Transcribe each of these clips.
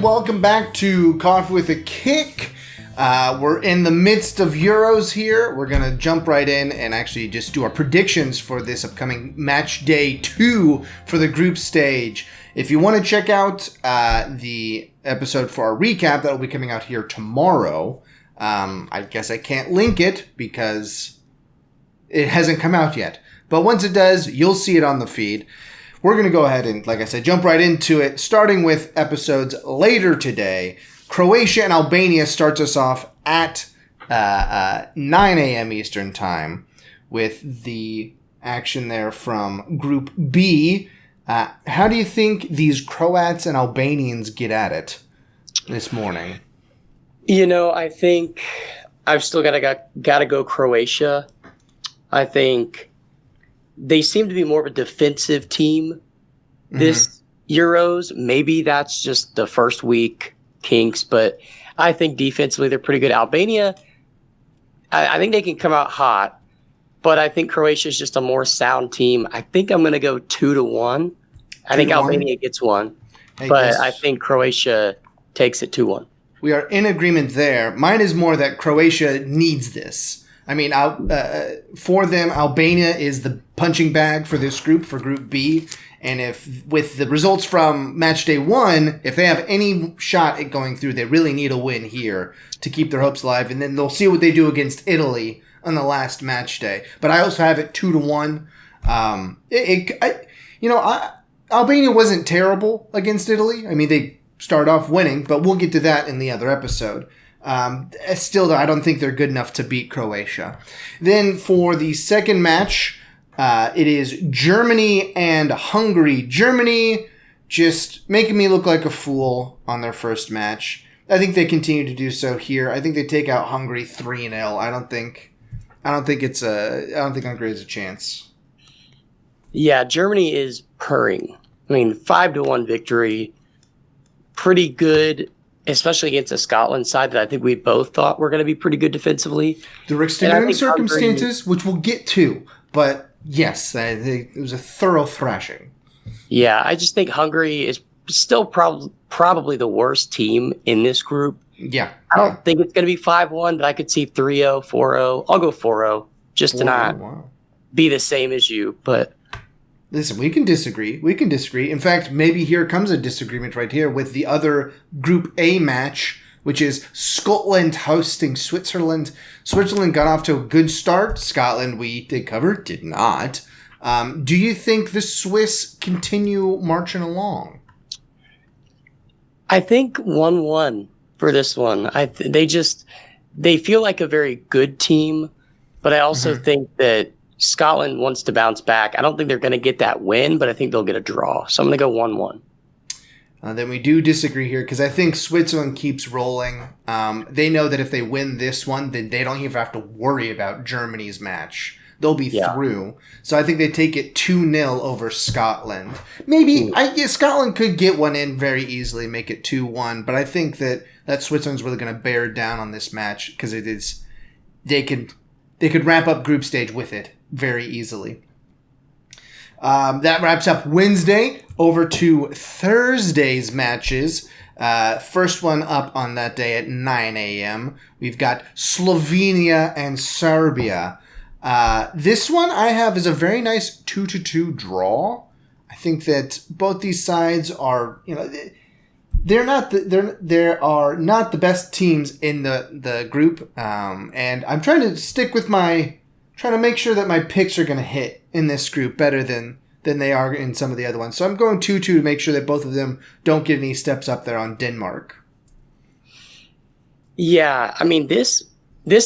welcome back to Coffee with a Kick. We're in the midst of Euros here. We're going to jump right in and actually just do our predictions for this upcoming match day 2 for the group stage. If you want to check out the episode for our recap, that will be coming out here tomorrow. I guess I can't link it because it hasn't come out yet. But once it does, you'll see it on the feed. We're going to go ahead and, like I said, jump right into it, starting with episodes later today. Croatia and Albania starts us off at 9 a.m. Eastern Time with the action there from Group B. How do you think these Croats and Albanians get at it this morning? You know, I think I've still got to go Croatia. I think they seem to be more of a defensive team this Euros. Maybe that's just the first week kinks, but I think defensively they're pretty good. Albania, I think they can come out hot, but I think Croatia is just a more sound team. I think I'm going to go 2-1. I think Albania gets one, but I think Croatia takes it 2-1. We are in agreement there. Mine is more that Croatia needs this. I mean, for them, Albania is the punching bag for this group, for Group B. And if with the results from match day 1, if they have any shot at going through, they really need a win here to keep their hopes alive. And then they'll see what they do against Italy on the last match day. But I also have it 2-1. Albania wasn't terrible against Italy. I mean, they start off winning, but we'll get to that in the other episode. Still, though, I don't think they're good enough to beat Croatia. Then for the second match, it is Germany and Hungary. Germany just making me look like a fool on their first match. I think they continue to do so here. I think they take out Hungary 3-0. I don't think Hungary has a chance. Yeah, Germany is purring. I mean, 5-1 victory, pretty good. Especially against a Scotland side that I think we both thought were going to be pretty good defensively. There were extenuating circumstances, which we'll get to, but yes, it was a thorough thrashing. Yeah, I just think Hungary is still probably the worst team in this group. Yeah. I don't think it's going to be 5-1, but I could see 3-0, 4-0. I'll go 4-0 just to not be the same as you, but... Listen, we can disagree. In fact, maybe here comes a disagreement right here with the other Group A match, which is Scotland hosting Switzerland. Switzerland got off to a good start. Scotland, we did cover, did not. Do you think the Swiss continue marching along? I think 1-1 for this one. They feel like a very good team, but I also think that Scotland wants to bounce back. I don't think they're going to get that win, but I think they'll get a draw. So I'm going to go 1-1. Then we do disagree here because I think Switzerland keeps rolling. They know that if they win this one, then they don't even have to worry about Germany's match. They'll be through. So I think they take it 2-0 over Scotland. Maybe Scotland could get one in very easily, make it 2-1. But I think that Switzerland's really going to bear down on this match because they could wrap up group stage with it very easily. That wraps up Wednesday. Over to Thursday's matches. First one up on that day at 9 a.m. We've got Slovenia and Serbia. This one I have is a very nice 2-2 draw. I think that both these sides are, they are not the best teams in the group, and I'm trying to make sure that my picks are going to hit in this group better than they are in some of the other ones. So I'm going 2-2 to make sure that both of them don't get any steps up there on Denmark. Yeah, I mean this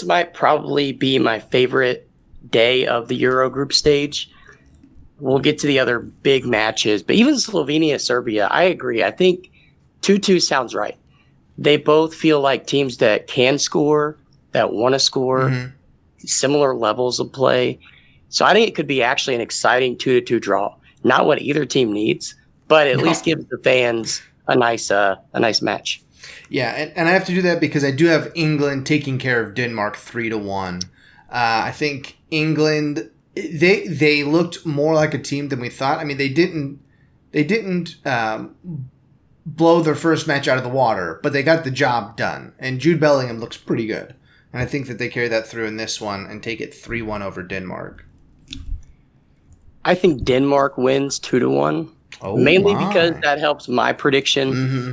might probably be my favorite day of the Euro group stage. We'll get to the other big matches, but even Slovenia, Serbia, I agree. I think 2-2 sounds right. They both feel like teams that can score, that want to score, similar levels of play. So I think it could be actually an exciting 2-2 draw. Not what either team needs, but at least gives the fans a nice match. Yeah, and I have to do that because I do have England taking care of Denmark 3-1. I think England they looked more like a team than we thought. I mean, they didn't blow their first match out of the water, but they got the job done. And Jude Bellingham looks pretty good. And I think that they carry that through in this one and take it 3-1 over Denmark. I think Denmark wins 2-1. Mainly because that helps my prediction. Mm-hmm.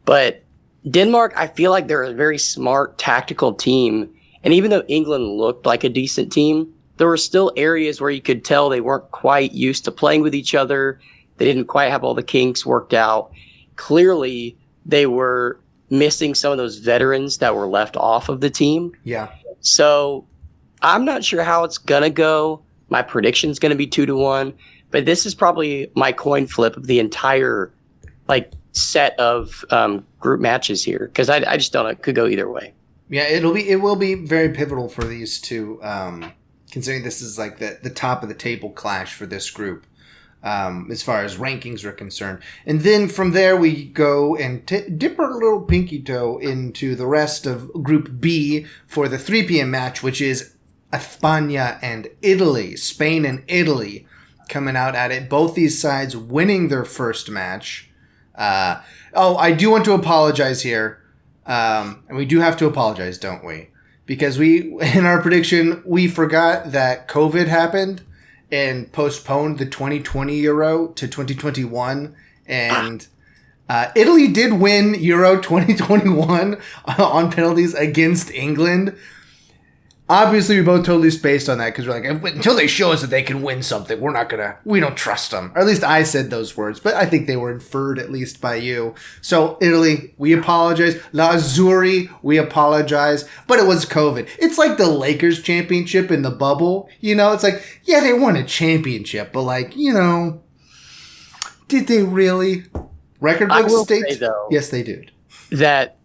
But Denmark, I feel like they're a very smart tactical team. And even though England looked like a decent team, there were still areas where you could tell they weren't quite used to playing with each other. They didn't quite have all the kinks worked out. Clearly, they were missing some of those veterans that were left off of the team. Yeah. So I'm not sure how it's going to go. My prediction's going to be 2-1. But this is probably my coin flip of the entire set of group matches here. Because I just don't know. It could go either way. Yeah, it will be very pivotal for these two, considering this is like the top of the table clash for this group. As far as rankings are concerned. And then from there we go and dip our little pinky toe into the rest of Group B for the 3 p.m. match, which is Albania and Italy. Spain and Italy coming out at it. Both these sides winning their first match. I do want to apologize here. And we do have to apologize, don't we? Because in our prediction, we forgot that COVID happened and postponed the 2020 Euro to 2021. And Italy did win Euro 2021 on penalties against England. Obviously, we both totally spaced on that because we're like, until they show us that they can win something, we don't trust them. Or at least I said those words, but I think they were inferred at least by you. So, Italy, we apologize. La Azzurri, we apologize. But it was COVID. It's like the Lakers championship in the bubble. It's like, yeah, they won a championship, but did they really? Record books state? Say, though, yes, they did. That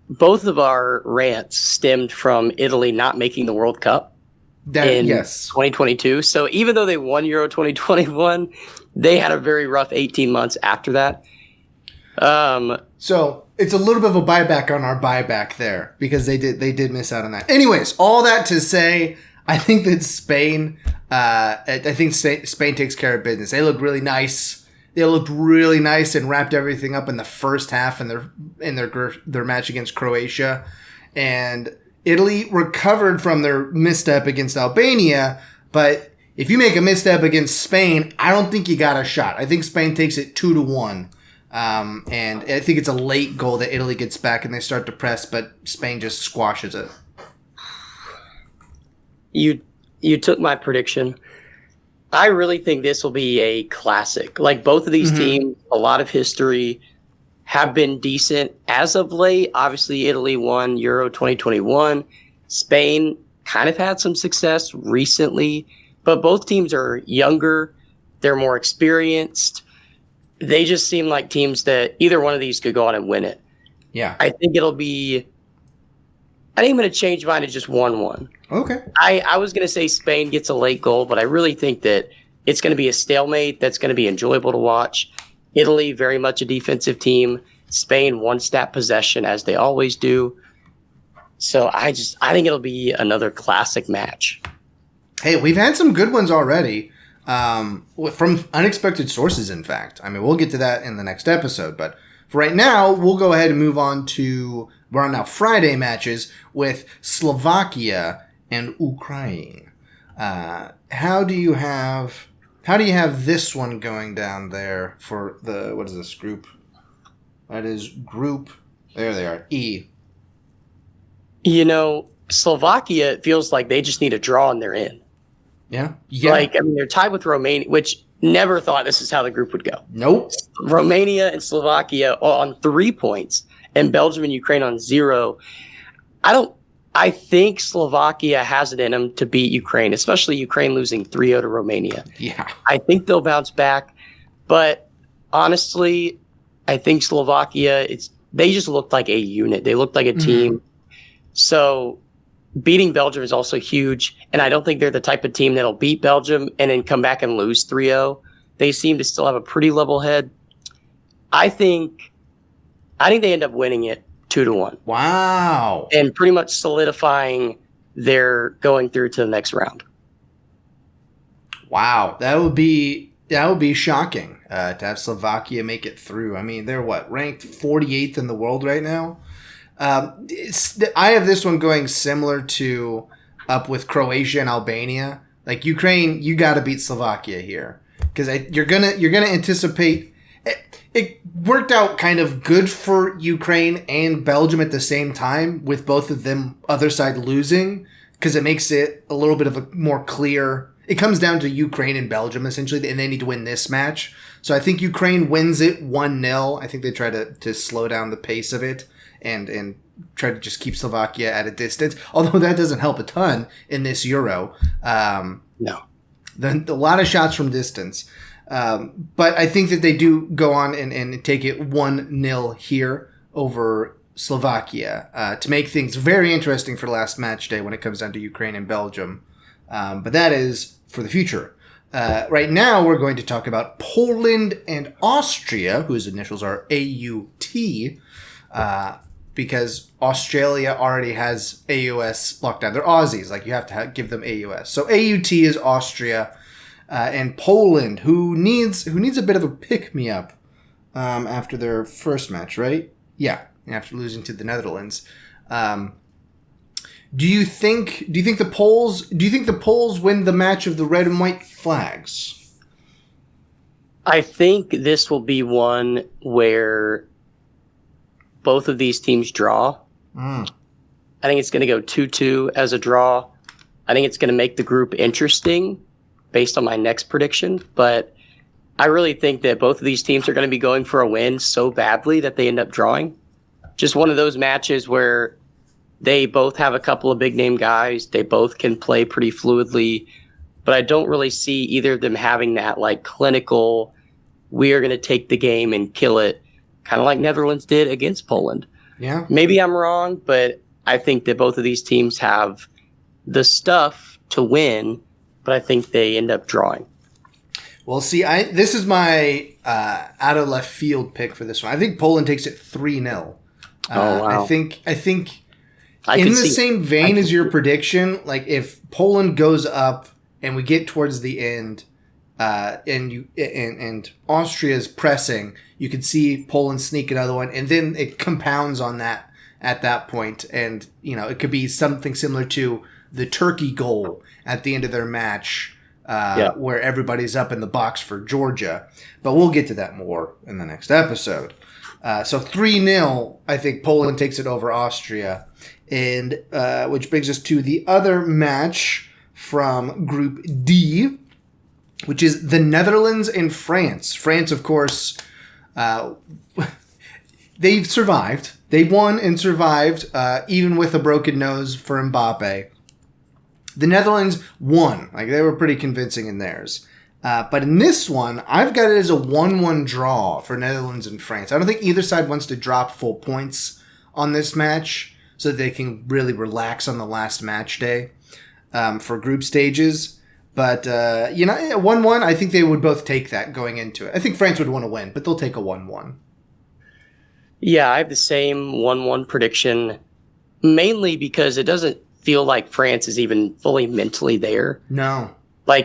both of our rants stemmed from Italy not making the World Cup in 2022. So even though they won Euro 2021, they had a very rough 18 months after that. So it's a little bit of a buyback on our buyback there because they did miss out on that. Anyways, all that to say, I think that Spain takes care of business. They look really nice. They looked really nice and wrapped everything up in the first half in their match against Croatia. And Italy recovered from their misstep against Albania. But if you make a misstep against Spain, I don't think you got a shot. I think Spain takes it 2-1. And I think it's a late goal that Italy gets back and they start to press, but Spain just squashes it. You took my prediction. I really think this will be a classic. Like both of these teams, a lot of history, have been decent as of late. Obviously, Italy won Euro 2021. Spain kind of had some success recently, but both teams are younger. They're more experienced. They just seem like teams that either one of these could go on and win it. Yeah. I think I'm going to change mine to just 1-1. Okay. I was going to say Spain gets a late goal, but I really think that it's going to be a stalemate that's going to be enjoyable to watch. Italy, very much a defensive team. Spain, one-stat possession, as they always do. So I think it'll be another classic match. Hey, we've had some good ones already from unexpected sources, in fact. I mean, we'll get to that in the next episode, but for right now, we'll go ahead and move on to Friday matches with Slovakia and Ukraine. How do you have this one going down there for what is this group? That is group. There they are. E. Slovakia, it feels like they just need a draw and they're in. Yeah. They're tied with Romania, which never thought this is how the group would go. Nope. Romania and Slovakia on 3 points and Belgium and Ukraine on 0. I think Slovakia has it in them to beat Ukraine, especially Ukraine losing 3-0 to Romania. Yeah. I think they'll bounce back, but honestly, I think Slovakia, they just looked like a unit. They looked like a team. So beating Belgium is also huge, and I don't think they're the type of team that'll beat Belgium and then come back and lose 3-0. They seem to still have a pretty level head. I think they end up winning it 2-1. Wow. And pretty much solidifying their going through to the next round. Wow. That would be shocking. to have Slovakia make it through. I mean, they're ranked 48th in the world right now. I have this one going similar to up with Croatia and Albania. Like Ukraine, you got to beat Slovakia here because you're gonna anticipate. It worked out kind of good for Ukraine and Belgium at the same time, with both of them other side losing, because it makes it a little bit of a more clear. It comes down to Ukraine and Belgium essentially, and they need to win this match. So I think Ukraine wins it 1-0. I think they try to slow down the pace of it and try to just keep Slovakia at a distance. Although that doesn't help a ton in this Euro. No. A lot of shots from distance. But I think that they do go on and take it 1-0 here over Slovakia to make things very interesting for last match day when it comes down to Ukraine and Belgium. But that is for the future. Right now, we're going to talk about Poland and Austria, whose initials are AUT, because Australia already has AUS locked down. They're Aussies, like you have to give them AUS. So AUT is Austria. And Poland, who needs a bit of a pick-me-up after their first match, right? Yeah, after losing to the Netherlands. Do you think the Poles win the match of the red and white flags? I think this will be one where both of these teams draw. I think it's going to go 2-2 as a draw. I think it's going to make the group interesting based on my next prediction, but I really think that both of these teams are going to be going for a win so badly that they end up drawing. Just one of those matches where they both have a couple of big name guys, they both can play pretty fluidly, but I don't really see either of them having that clinical, we are going to take the game and kill it, kind of like Netherlands did against Poland. Yeah. Maybe I'm wrong, but I think that both of these teams have the stuff to win, but I think they end up drawing. Well, see, this is my out of left field pick for this one. I think Poland takes it 3-0. Wow. I think in the same vein as your prediction, like if Poland goes up and we get towards the end, and Austria's pressing, you could see Poland sneak another one, and then it compounds on that at that point, and it could be something similar to the Turkey goal at the end of their match, where everybody's up in the box for Georgia. But we'll get to that more in the next episode. So 3-0, I think Poland takes it over Austria. And which brings us to the other match from Group D, which is the Netherlands and France. France, of course, they've survived. They won and survived, even with a broken nose for Mbappe. The Netherlands won. They were pretty convincing in theirs. But in this one, I've got it as a 1-1 draw for Netherlands and France. I don't think either side wants to drop full points on this match so that they can really relax on the last match day for group stages. But, 1-1, I think they would both take that going into it. I think France would want to win, but they'll take a 1-1. Yeah, I have the same 1-1 prediction, mainly because it doesn't feel like France is even fully mentally there. No.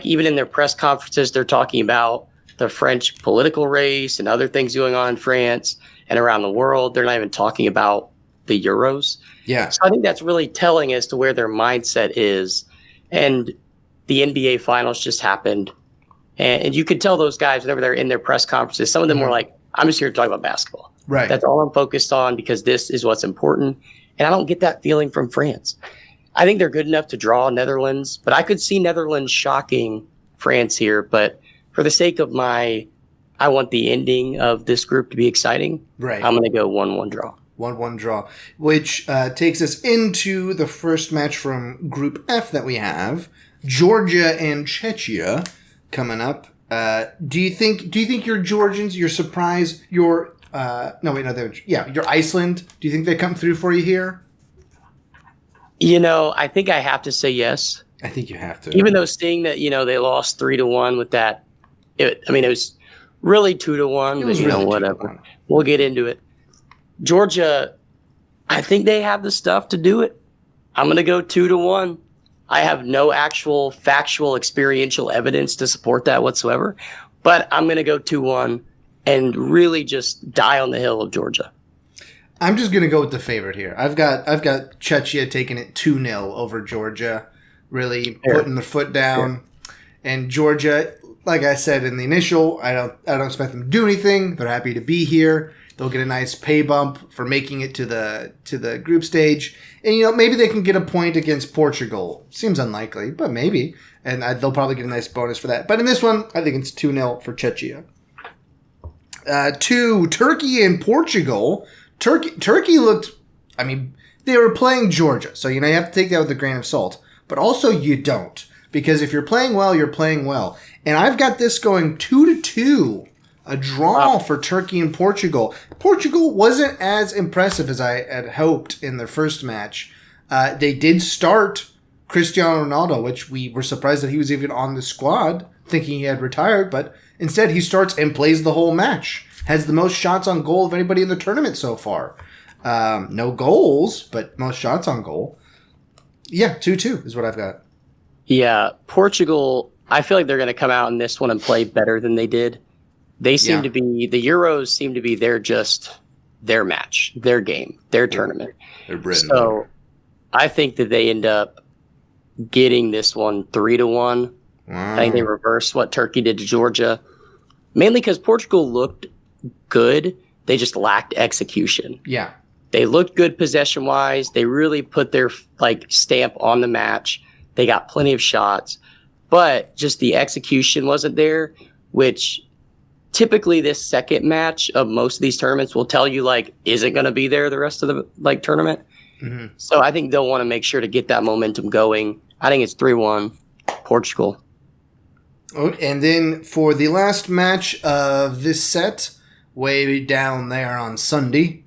Even in their press conferences, they're talking about the French political race and other things going on in France and around the world. They're not even talking about the Euros. Yeah. So I think that's really telling as to where their mindset is. And the NBA finals just happened. And you could tell those guys whenever they're in their press conferences, some of them were like, I'm just here to talk about basketball. Right. That's all I'm focused on because this is what's important. And I don't get that feeling from France. I think they're good enough to draw Netherlands, but I could see Netherlands shocking France here. But for the sake of I want the ending of this group to be exciting. Right. I'm going to go 1-1 draw. 1-1 draw, which takes us into the first match from Group F that we have, Georgia and Czechia coming up. Do you think your Georgians, your surprise, your Iceland, do you think they come through for you here? I think I have to say yes. I think you have to. Even though seeing that, they lost 3-1 with that, it was really 2-1, but really whatever. 2-1. We'll get into it. Georgia, I think they have the stuff to do it. I'm going to go 2-1. I have no actual factual experiential evidence to support that whatsoever, But I'm going to go 2-1 and really just die on the hill of Georgia. I'm just going to go with the favorite here. I've got Czechia taking it 2-0 over Georgia, really putting their foot down. And Georgia, like I said in the initial, I don't expect them to do anything. They're happy to be here. They'll get a nice pay bump for making it to the group stage. And, maybe they can get a point against Portugal. Seems unlikely, but maybe. And they'll probably get a nice bonus for that. But in this one, I think it's 2-0 for Czechia. To Turkey and Portugal. Turkey looked, they were playing Georgia. So, you have to take that with a grain of salt. But also you don't. Because if you're playing well, you're playing well. And I've got this going 2-2. A draw for Turkey and Portugal. Portugal wasn't as impressive as I had hoped in their first match. They did start Cristiano Ronaldo, which we were surprised that he was even on the squad, thinking he had retired. But instead, he starts and plays the whole match. Has the most shots on goal of anybody in the tournament so far. No goals, but most shots on goal. Yeah, 2-2 is what I've got. Yeah, Portugal, I feel like they're going to come out in this one and play better than they did. They seem to be, the Euros seem to be their match, their game, their tournament. So I think that they end up getting this one 3-1. Wow. I think they reverse what Turkey did to Georgia, mainly because Portugal looked good. They just lacked execution. Yeah. They looked good possession-wise. They really put their stamp on the match. They got plenty of shots, but just the execution wasn't there, which typically this second match of most of these tournaments will tell you, isn't going to be there the rest of the tournament. Mm-hmm. So I think they'll want to make sure to get that momentum going. I think it's 3-1 Portugal. Oh, and then for the last match of this set, way down there on Sunday,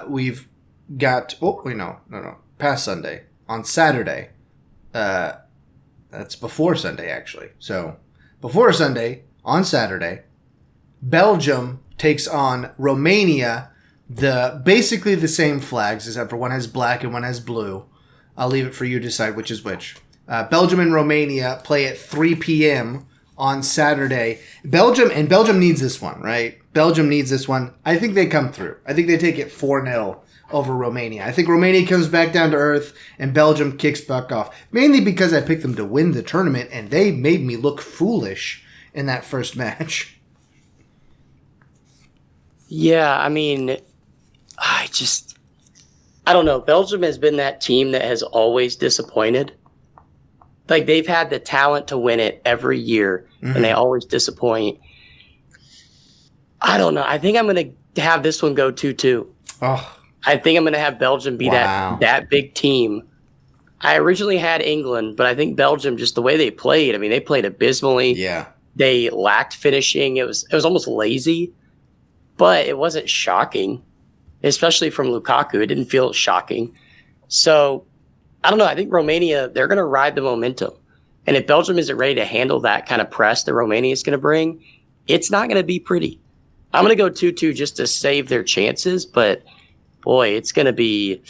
we've got, past Sunday, on Saturday. That's before Sunday, actually. So, before Sunday, on Saturday, Belgium takes on Romania, basically the same flags, except for one has black and one has blue. I'll leave it for you to decide which is which. Belgium and Romania play at 3 p.m. on Saturday. Belgium needs this one, right? Belgium needs this one. I think they come through. I think they take it 4-0 over Romania. I think Romania comes back down to earth and Belgium kicks back off. Mainly because I picked them to win the tournament and they made me look foolish in that first match. Yeah, I don't know. Belgium has been that team that has always disappointed. They've had the talent to win it every year, and they always disappoint. I don't know. I think I'm going to have this one go 2-2. Oh. I think I'm going to have Belgium be that big team. I originally had England, but I think Belgium, just the way they played, they played abysmally. Yeah. They lacked finishing. It was almost lazy, but it wasn't shocking, especially from Lukaku. It didn't feel shocking. So, I don't know. I think Romania, they're going to ride the momentum. And if Belgium isn't ready to handle that kind of press that Romania is going to bring, it's not going to be pretty. I'm going to go 2-2 just to save their chances, but boy, it's going to be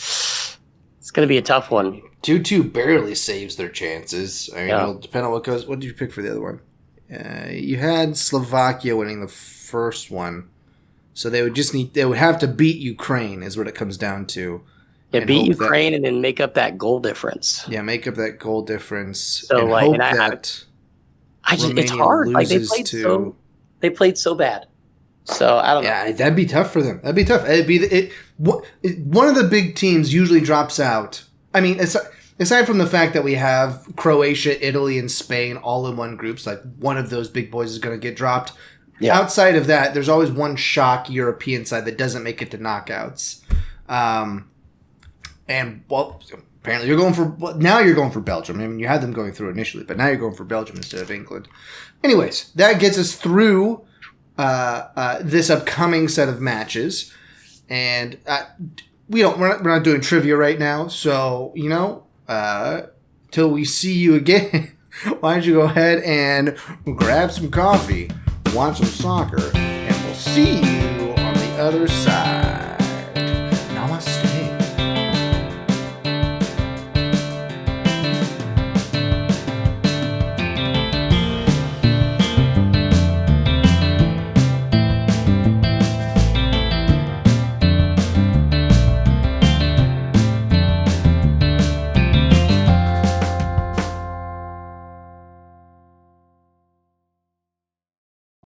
a tough one. 2-2 barely saves their chances. It'll depend on what goes. What did you pick for the other one? You had Slovakia winning the first one. So they would have to beat Ukraine is what it comes down to. Yeah, beat Ukraine and then make up that goal difference. Yeah, make up that goal difference. So it's hard. They played so bad. So I don't know. Yeah, that'd be tough for them. That'd be tough. One of the big teams usually drops out. Aside from the fact that we have Croatia, Italy, and Spain all in one group, so one of those big boys is going to get dropped. Yeah. Outside of that, there's always one shock European side that doesn't make it to knockouts. Apparently you're going for Belgium. You had them going through initially, but now you're going for Belgium instead of England. Anyways, that gets us through this upcoming set of matches, and we're not doing trivia right now. So till we see you again, why don't you go ahead and grab some coffee, watch some soccer, and we'll see you on the other side.